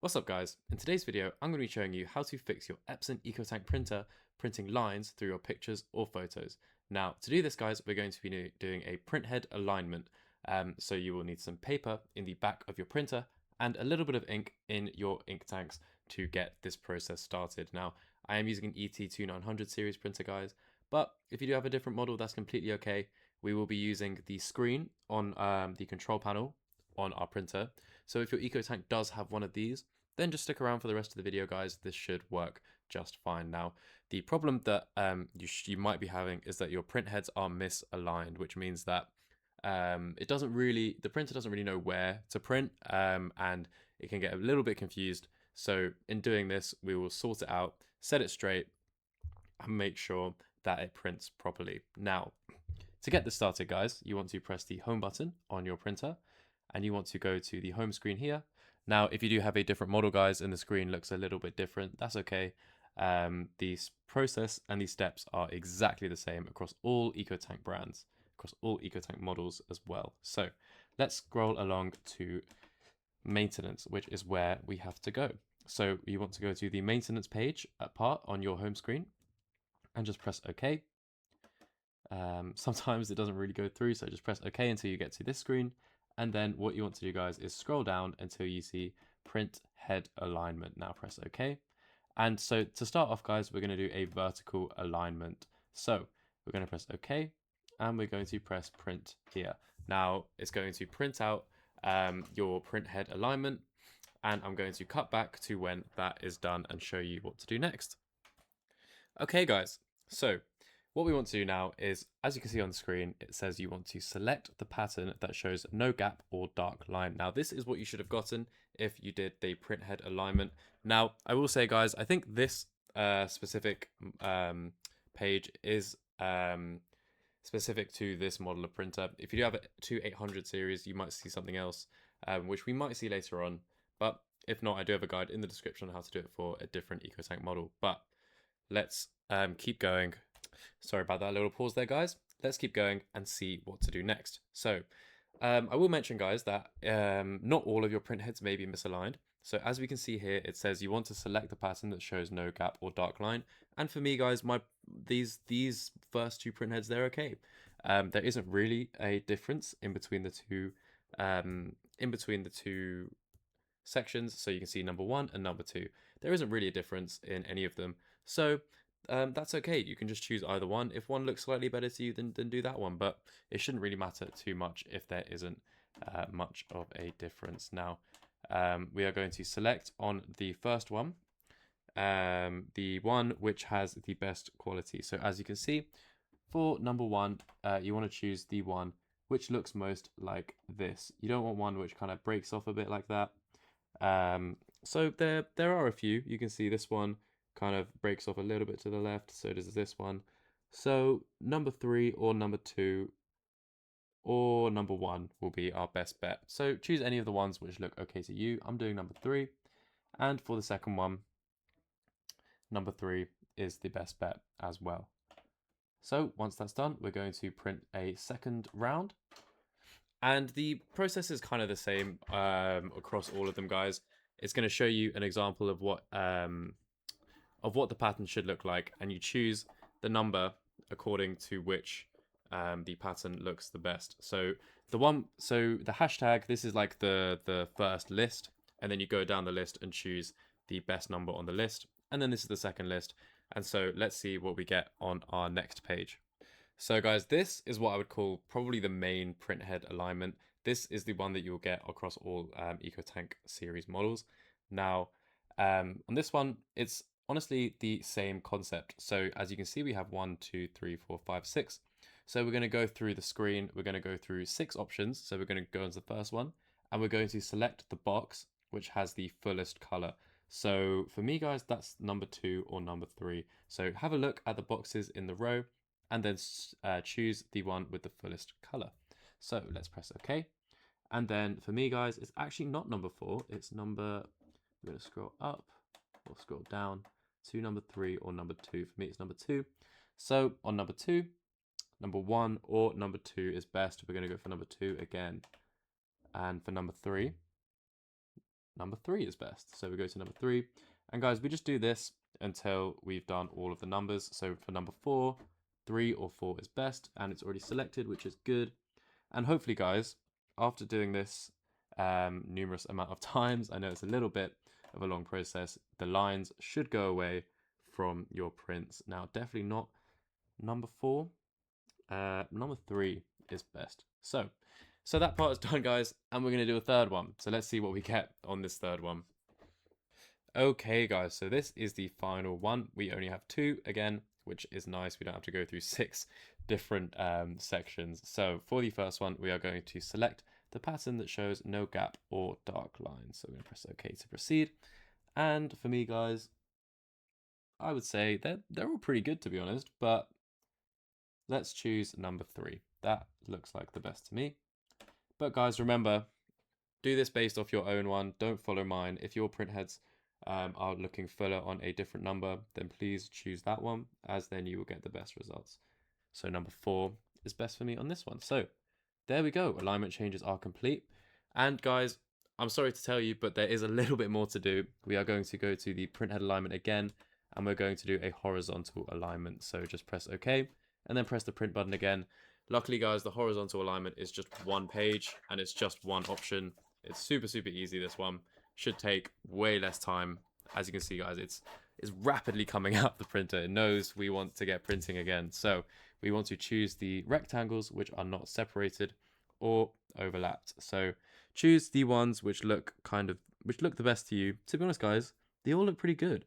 What's up guys? In today's video, I'm going to be showing you how to fix your Epson EcoTank printer printing lines through your pictures or photos. Now, to do this guys, we're going to be doing a print head alignment. So you will need some paper in the back of your printer and a little bit of ink in your ink tanks to get this process started. Now, I am using an ET-2950 series printer guys, but if you do have a different model, that's completely okay. We will be using the screen on the control panel on our printer. So if your EcoTank does have one of these, then just stick around for the rest of the video guys. This should work just fine. Now, the problem that you might be having is that your print heads are misaligned, which means that the printer doesn't really know where to print, and it can get a little bit confused. So in doing this, we will sort it out, set it straight, and make sure that it prints properly. Now, to get this started guys, you want to press the home button on your printer and you want to go to the home screen here. Now, if you do have a different model guys and the screen looks a little bit different, that's okay. The process and these steps are exactly the same across all EcoTank brands, across all EcoTank models as well. So let's scroll along to maintenance, which is where we have to go. So you want to go to the maintenance page part on your home screen and just press OK. Sometimes it doesn't really go through, so just press OK until you get to this screen. And then what you want to do guys is scroll down until you see print head alignment. Now press OK. And so to start off guys, we're going to do a vertical alignment. So we're going to press OK and we're going to press print here. Now it's going to print out your print head alignment, and I'm going to cut back to when that is done and show you what to do next. Okay guys, so what we want to do now is, as you can see on the screen, it says you want to select the pattern that shows no gap or dark line. Now this is what you should have gotten if you did the print head alignment. Now I will say guys, I think this specific page is specific to this model of printer. If you do have a 2800 series, you might see something else, which we might see later on. But if not, I do have a guide in the description on how to do it for a different EcoTank model. But let's keep going. Sorry about that little pause there, guys. Let's keep going and see what to do next. So I will mention, guys, that not all of your print heads may be misaligned. So as we can see here, it says you want to select the pattern that shows no gap or dark line. And for me, guys, these first two print heads, they're okay. There isn't really a difference in between the two sections. So you can see number 1 and number 2. There isn't really a difference in any of them. So that's okay. You can just choose either one. If one looks slightly better to you, then do that one. But it shouldn't really matter too much if there isn't much of a difference. Now, we are going to select on the first one, the one which has the best quality. So as you can see, for number 1, you want to choose the one which looks most like this. You don't want one which kind of breaks off a bit like that. So there are a few. You can see this one kind of breaks off a little bit to the left, so does this one. So number 3 or number 2 or number 1 will be our best bet. So choose any of the ones which look okay to you. I'm doing number 3, and for the second one, number 3 is the best bet as well. So once that's done, we're going to print a second round, and the process is kind of the same across all of them, guys. It's going to show you an example of what the pattern should look like, and you choose the number according to which the pattern looks the best. So the hashtag, this is like the first list, and then you go down the list and choose the best number on the list, and then this is the second list. And so let's see what we get on our next page. So guys, this is what I would call probably the main print head alignment. This is the one that you'll get across all EcoTank series models. Now on this one, it's honestly the same concept. So as you can see, we have 1, 2, 3, 4, 5, 6. So we're going to go through the screen. We're going to go through 6 options. So we're going to go into the first one, and we're going to select the box which has the fullest color. So for me, guys, that's number 2 or number 3. So have a look at the boxes in the row and then choose the one with the fullest color. So let's press OK. And then for me, guys, it's actually not number 4. It's we're going to scroll up or scroll down to number 3 or number 2. For me, it's number 2. So on number 2, number 1 or number 2 is best. We're going to go for number 2 again. And for number 3, number 3 is best. So we go to number 3. And guys, we just do this until we've done all of the numbers. So for number 4, 3 or 4 is best, and it's already selected, which is good. And hopefully, guys, after doing this numerous amount of times, I know it's a little bit of a long process, the lines should go away from your prints. Now, definitely not number 4. Number 3 is best. So that part is done, guys, and we're going to do a third one. So let's see what we get on this third one. Okay, guys, so this is the final one. We only have 2 again, which is nice. We don't have to go through 6 different sections. So for the first one, we are going to select the pattern that shows no gap or dark lines. So we're going to press OK to proceed. And for me, guys, I would say they're all pretty good, to be honest, but let's choose number 3. That looks like the best to me. But guys, remember, do this based off your own one. Don't follow mine. If your print heads are looking fuller on a different number, then please choose that one, as then you will get the best results. So number 4 is best for me on this one. So there we go. Alignment changes are complete. And guys, I'm sorry to tell you, but there is a little bit more to do. We are going to go to the print head alignment again, and we're going to do a horizontal alignment. So just press OK, and then press the print button again. Luckily, guys, the horizontal alignment is just one page, and it's just one option. It's super, super easy, this one. Should take way less time. As you can see, guys, it's rapidly coming out the printer. It knows we want to get printing again. So we want to choose the rectangles which are not separated or overlapped. So choose the ones which look the best to you. To be honest, guys, they all look pretty good.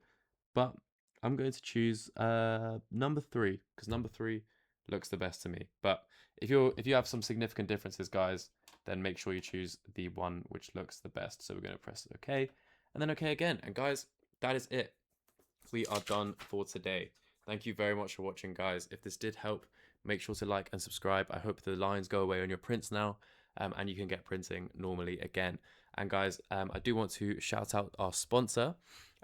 But I'm going to choose number 3, because number 3 looks the best to me. But if you have some significant differences, guys, then make sure you choose the one which looks the best. So we're going to press OK, and then OK again. And guys, that is it. We are done for today. Thank you very much for watching, guys. If this did help, make sure to like and subscribe. I hope the lines go away on your prints now, and you can get printing normally again. And guys, I do want to shout out our sponsor.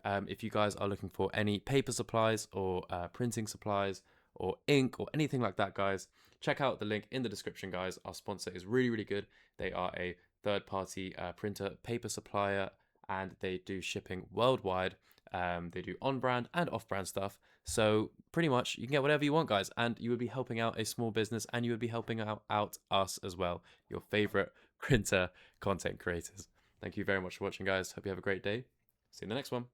If you guys are looking for any paper supplies or printing supplies or ink or anything like that, guys, check out the link in the description, guys. Our sponsor is really, really good. They are a third-party printer paper supplier, and they do shipping worldwide. They do on-brand and off-brand stuff. So pretty much you can get whatever you want, guys, and you would be helping out a small business, and you would be helping out us as well, your favorite printer content creators. Thank you very much for watching, guys. Hope you have a great day. See you in the next one.